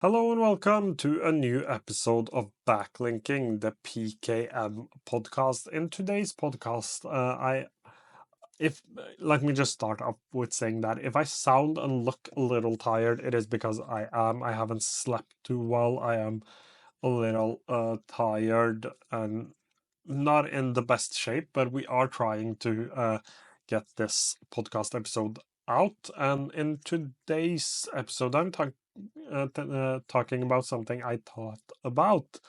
Hello and welcome to a new episode of Backlinking, the PKM podcast. In today's podcast, if let me just start off with saying that if I sound and look a little tired, it is because I am. I haven't slept too well. I am a little tired and not in the best shape, but we are trying to get this podcast episode out. And in today's episode, talking about something I thought about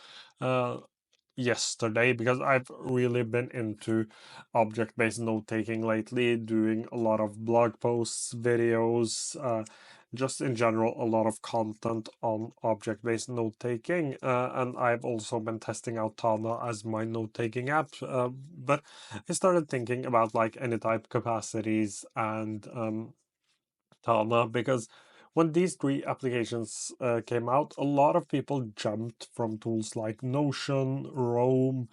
uh, yesterday because I've really been into object-based note-taking lately, doing a lot of blog posts, videos, just in general, a lot of content on object-based note-taking. And I've also been testing out Tana as my note-taking app. But I started thinking about like Anytype capacities and Tana because when these three applications came out, a lot of people jumped from tools like Notion, Roam,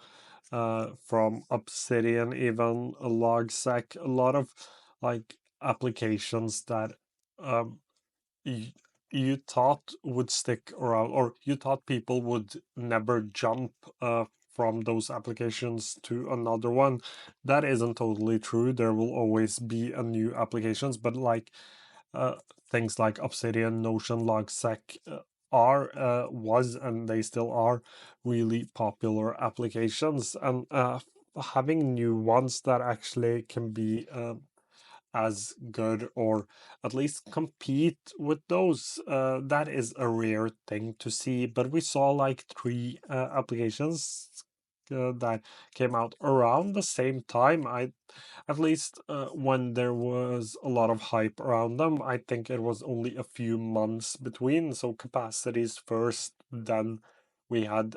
from Obsidian, even Logsec, a lot of like applications that um, y- you thought would stick around, or you thought people would never jump from those applications to another one. That isn't totally true. There will always be a new applications, but like uh, things like Obsidian, Notion, Logsec was and they still are really popular applications, and having new ones that actually can be as good or at least compete with those, that is a rare thing to see. But we saw like three applications that came out around the same time. I At least when there was a lot of hype around them, I think it was only a few months between. So capacities first, then we had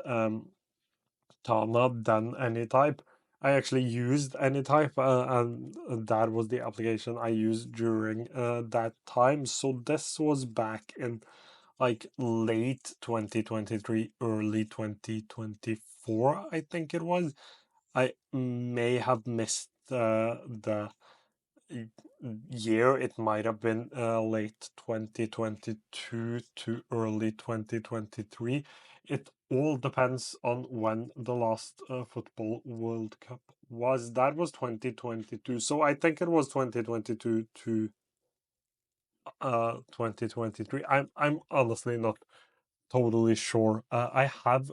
Tana, then Anytype. I actually used Anytype, and that was the application I used during that time. So this was back in like late 2023, early 2024, I think it was. I may have missed the y- year. It might have been late 2022 to early 2023. It all depends on when the last football World Cup was. That was 2022. So I think it was 2022 to 2023. I'm honestly not totally sure. I have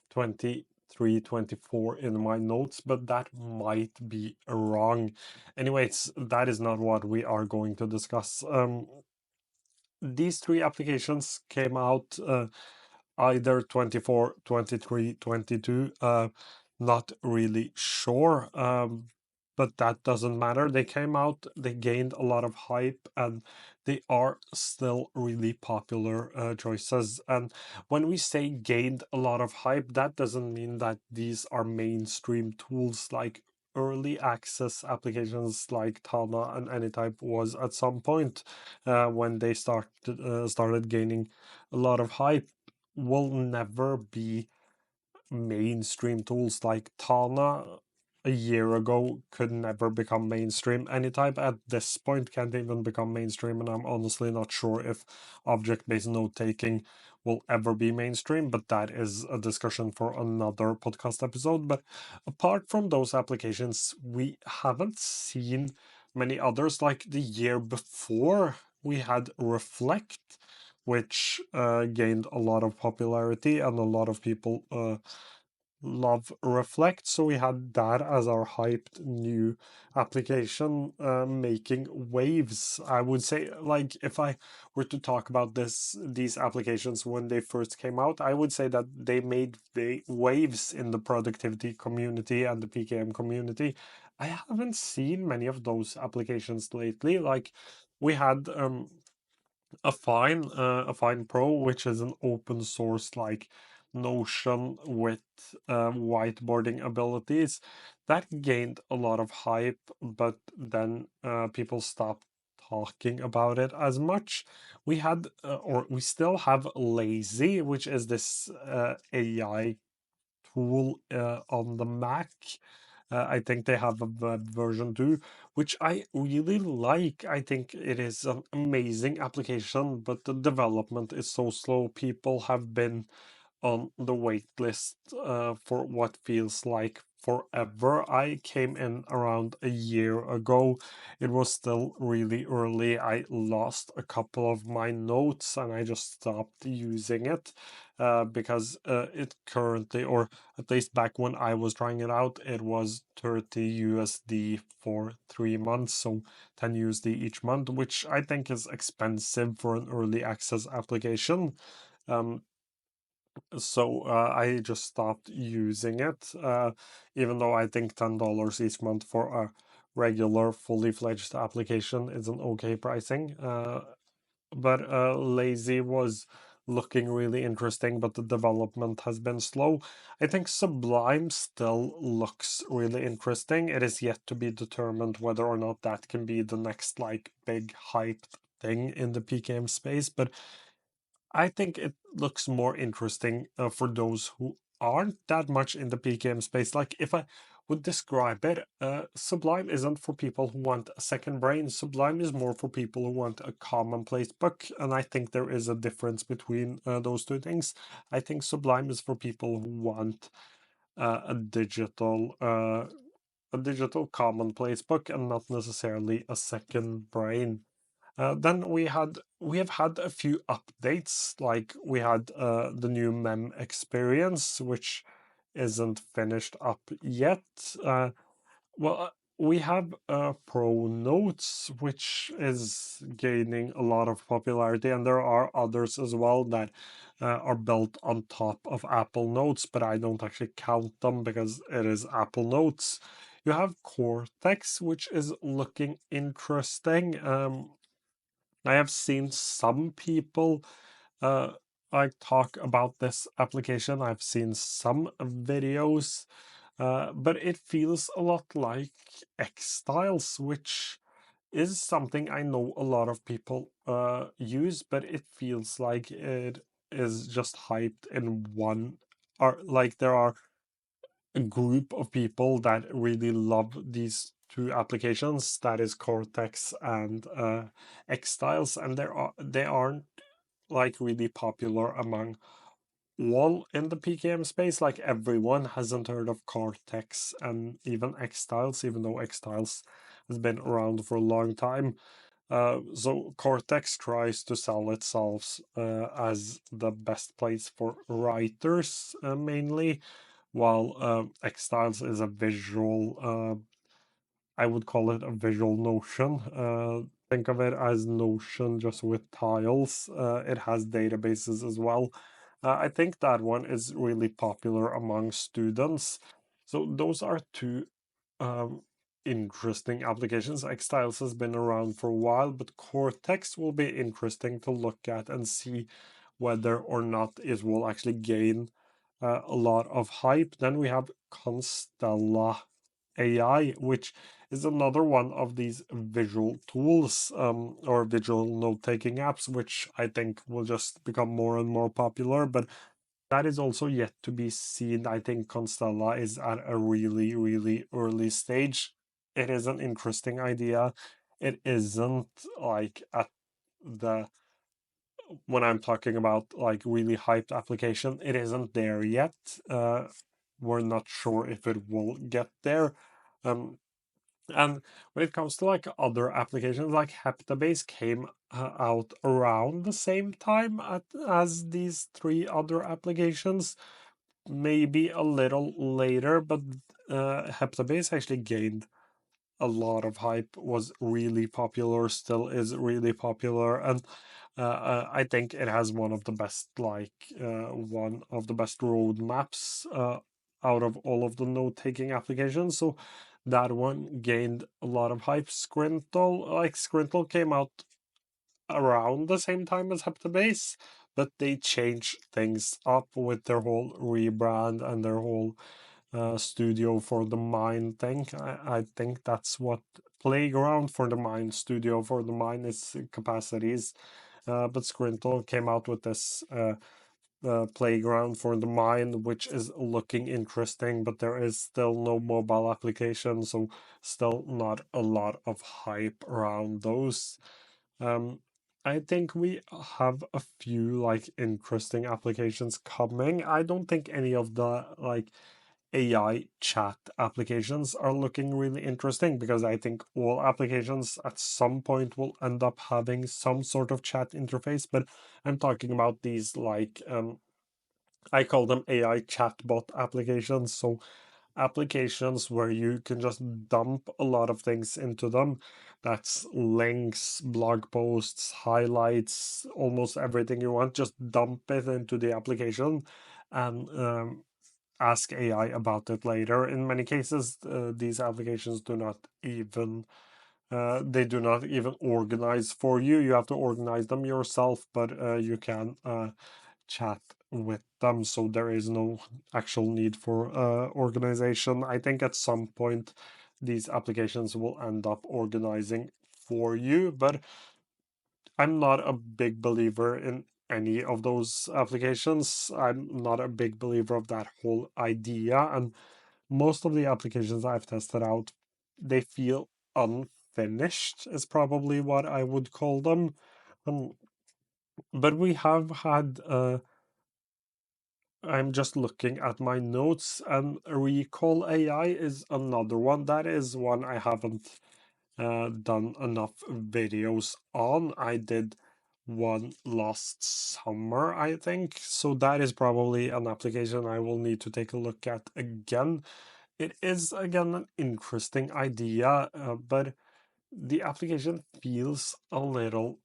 23, 24 in my notes, but that might be wrong. Anyways, that is not what we are going to discuss. These three applications came out either 24, 23, 22. Not really sure. But that doesn't matter. They came out, they gained a lot of hype, and they are still really popular choices. And when we say gained a lot of hype, that doesn't mean that these are mainstream tools. Like early access applications like Tana and Anytype was at some point when they started gaining a lot of hype, will never be mainstream tools. Like Tana a year ago could never become mainstream. Anytype at this point can't even become mainstream, and I'm honestly not sure if object-based note-taking will ever be mainstream, but that is a discussion for another podcast episode. But apart from those applications, we haven't seen many others. Like the year before, we had Reflect, which gained a lot of popularity and a lot of people love Reflect. So we had that as our hyped new application, making waves. I would say, like, if I were to talk about these applications when they first came out, I would say that they made waves in the productivity community and the PKM community. I haven't seen many of those applications lately. Like, we had a Fine Pro, which is an open source like Notion with whiteboarding abilities, that gained a lot of hype, but then people stopped talking about it as much. We had, or we still have Lazy, which is this AI tool on the Mac. I think they have a web version too, which I really like. I think it is an amazing application, but the development is so slow. People have been on the wait list for what feels like forever. I came in around a year ago. It was still really early. I lost a couple of my notes and I just stopped using it because it currently, or at least back when I was trying it out, it was 30 USD for 3 months, so 10 USD each month, which I think is expensive for an early access application. Um, so I just stopped using it, even though I think $10 each month for a regular fully fledged application is an okay pricing. But Lazy was looking really interesting, but the development has been slow. I think Sublime still looks really interesting. It is yet to be determined whether or not that can be the next like big hyped thing in the PKM space, but I think it looks more interesting for those who aren't that much in the PKM space. Like, if I would describe it, Sublime isn't for people who want a second brain. Sublime is more for people who want a commonplace book, and I think there is a difference between those two things. I think Sublime is for people who want uh, a digital uh, a digital commonplace book and not necessarily a second brain. Then we have had a few updates, like we had the new mem experience, which isn't finished up yet. Well, we have Pro Notes, which is gaining a lot of popularity, and there are others as well that are built on top of Apple Notes, but I don't actually count them because it is Apple Notes. You have Cortex, which is looking interesting. I have seen some people uh, like talk about this application. I've seen some videos, but it feels a lot like Xtiles, which is something I know a lot of people use, but it feels like it is just hyped in one, or like there are a group of people that really love these two applications, that is Cortex and Xtiles, and they aren't like really popular among all in the PKM space. Like, everyone hasn't heard of Cortex and even Xtiles, even though Xtiles has been around for a long time. So Cortex tries to sell itself as the best place for writers mainly, while Xtiles is a visual, I would call it a visual Notion. Think of it as Notion just with tiles. It has databases as well. I think that one is really popular among students. So those are two um, interesting applications. Xtiles has been around for a while, but Cortex will be interesting to look at and see whether or not it will actually gain a lot of hype. Then we have Constella AI, which is another one of these visual tools or visual note-taking apps, which I think will just become more and more popular. But that is also yet to be seen. I think Constella is at a really, really early stage. It is an interesting idea. It isn't like at the when I'm talking about like really hyped application, it isn't there yet. We're not sure if it will get there. Um, and when it comes to like other applications, like Heptabase came out around the same time as these three other applications, maybe a little later, but Heptabase actually gained a lot of hype, was really popular, still is really popular, and I think it has one of the best, one of the best roadmaps out of all of the note-taking applications. So that one gained a lot of hype. Scrintl came out around the same time as Heptabase, but they changed things up with their whole rebrand and their whole studio for the mind thing. I think that's what playground for the mind, studio for the mind is capacities. But Scrintl came out with this playground for the mind, which is looking interesting, but there is still no mobile application, so still not a lot of hype around those. Um, I think we have a few like interesting applications coming. I don't think any of the like AI chat applications are looking really interesting because I think all applications at some point will end up having some sort of chat interface. But I'm talking about these like I call them AI chatbot applications. So applications where you can just dump a lot of things into them. That's links, blog posts, highlights, almost everything you want. Just dump it into the application and ask AI about it later. In many cases, these applications do not even they do not even organize for you. You have to organize them yourself, but you can chat with them, so there is no actual need for organization. I think at some point these applications will end up organizing for you, but I'm not a big believer in any of those applications. I'm not a big believer of that whole idea, and most of the applications I've tested out, they feel unfinished, is probably what I would call them. Um, but we have had I'm just looking at my notes, and Recall AI is another one. That is one I haven't done enough videos on. I did one last summer, I think. So that is probably an application I will need to take a look at again. It is, again, an interesting idea, but the application feels a little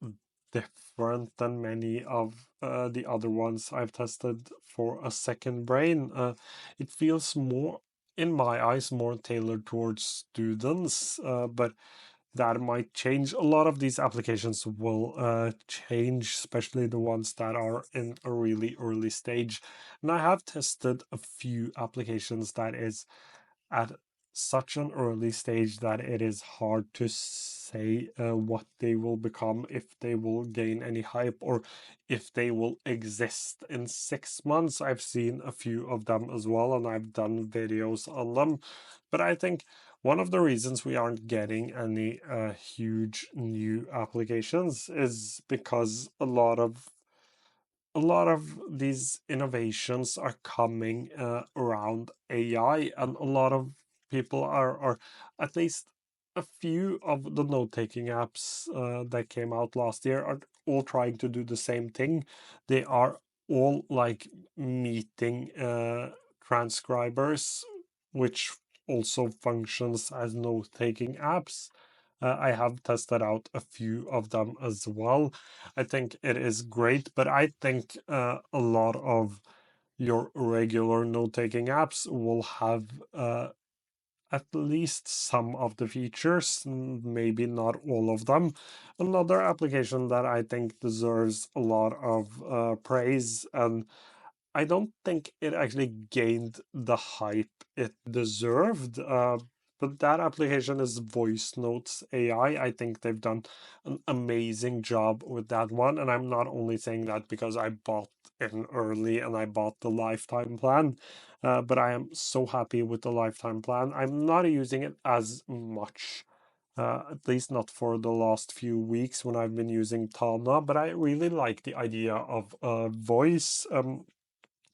different than many of the other ones I've tested for a second brain. It feels more, in my eyes, more tailored towards students, but that might change. A lot of these applications will change, especially the ones that are in a really early stage. And I have tested a few applications that is at such an early stage that it is hard to say what they will become, if they will gain any hype, or if they will exist in 6 months. I've seen a few of them as well, and I've done videos on them. But I think one of the reasons we aren't getting any huge new applications is because a lot of these innovations are coming around AI, and a lot of people are at least a few of the note-taking apps that came out last year are all trying to do the same thing. They are all like meeting transcribers, which also functions as note-taking apps. I have tested out a few of them as well. I think it is great, but I think a lot of your regular note-taking apps will have at least some of the features, maybe not all of them. Another application that I think deserves a lot of praise, and I don't think it actually gained the hype it deserved. But that application is Voice Notes AI. I think they've done an amazing job with that one. And I'm not only saying that because I bought in early and I bought the lifetime plan, but I am so happy with the lifetime plan. I'm not using it as much. At least not for the last few weeks when I've been using Tana, but I really like the idea of voice.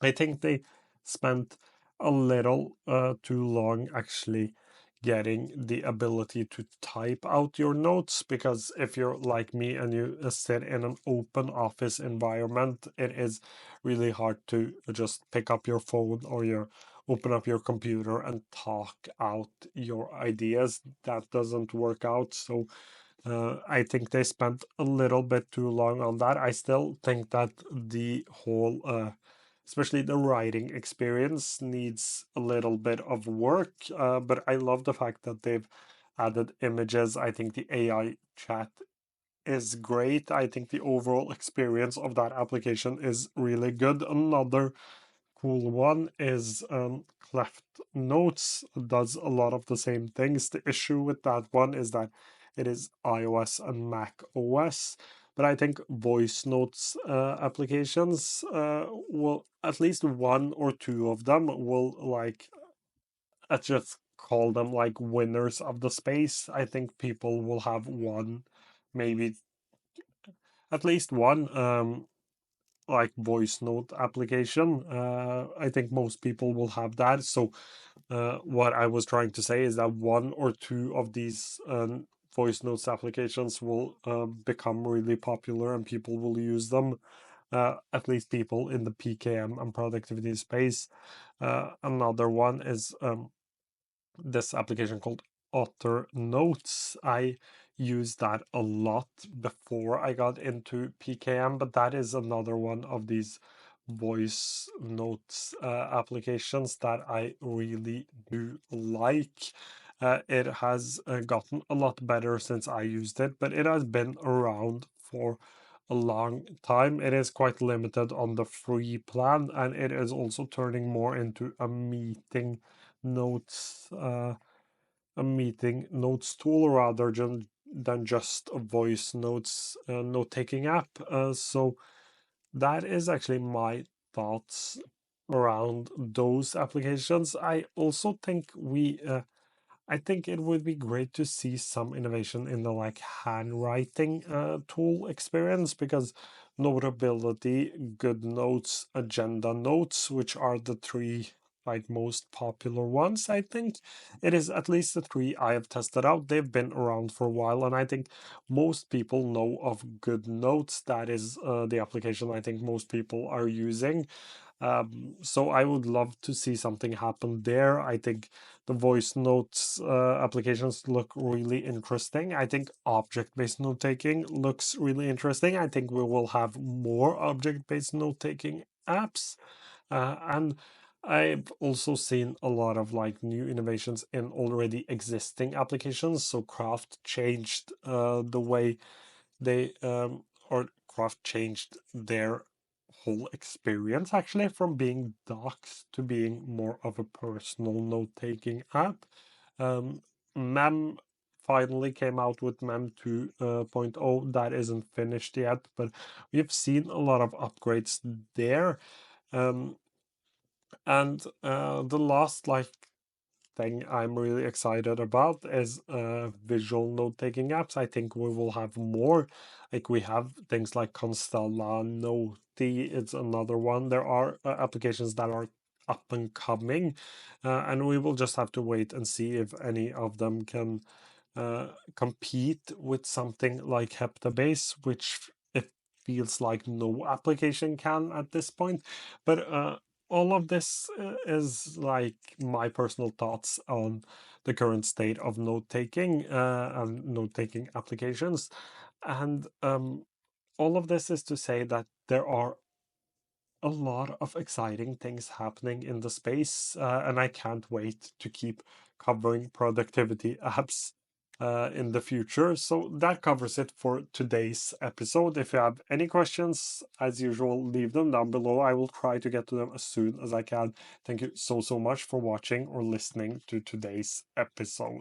I think they spent a little too long actually getting the ability to type out your notes, because if you're like me and you sit in an open office environment, it is really hard to just pick up your phone or your open up your computer and talk out your ideas. That doesn't work out. So I think they spent a little bit too long on that. I still think that the whole especially the writing experience needs a little bit of work, but I love the fact that they've added images. I think the AI chat is great. I think the overall experience of that application is really good. Another cool one is Cleft Notes does a lot of the same things. The issue with that one is that it is iOS and Mac OS. but I think voice notes applications will, at least one or two of them will, like, let's just call them like winners of the space. I think people will have one, maybe at least one, like voice note application. I think most people will have that. So what I was trying to say is that one or two of these voice notes applications will become really popular and people will use them. At least people in the PKM and productivity space. Another one is this application called Otter Notes. I used that a lot before I got into PKM, but that is another one of these voice notes applications that I really do like. It has gotten a lot better since I used it, but it has been around for a long time. It is quite limited on the free plan, and it is also turning more into notes a meeting notes tool rather than just a voice notes note-taking app. So that is actually my thoughts around those applications. I also think I think it would be great to see some innovation in the like handwriting tool experience, because Notability, Good Notes, Agenda Notes, which are the three like most popular ones, I think it is at least the three I have tested out. They've been around for a while, and I think most people know of Good Notes. That is the application I think most people are using. So I would love to see something happen there. I think the voice notes applications look really interesting. I think object-based note-taking looks really interesting. I think we will have more object-based note-taking apps. And I've also seen a lot of like new innovations in already existing applications. So Craft changed the way they or Craft changed their whole experience actually from being docs to being more of a personal note-taking app. Mem finally came out with Mem 2.0. That isn't finished yet, but we've seen a lot of upgrades there. Um, and the last like thing I'm really excited about is visual note-taking apps. I think we will have more. Like we have things like Constella, Noti, it's another one. There are applications that are up and coming, and we will just have to wait and see if any of them can compete with something like Heptabase, which it feels like no application can at this point. But all of this is like my personal thoughts on the current state of note-taking and note-taking applications. And all of this is to say that there are a lot of exciting things happening in the space, and I can't wait to keep covering productivity apps in the future. So that covers it for today's episode. If you have any questions, as usual, leave them down below. I will try to get to them as soon as I can. Thank you so much for watching or listening to today's episode.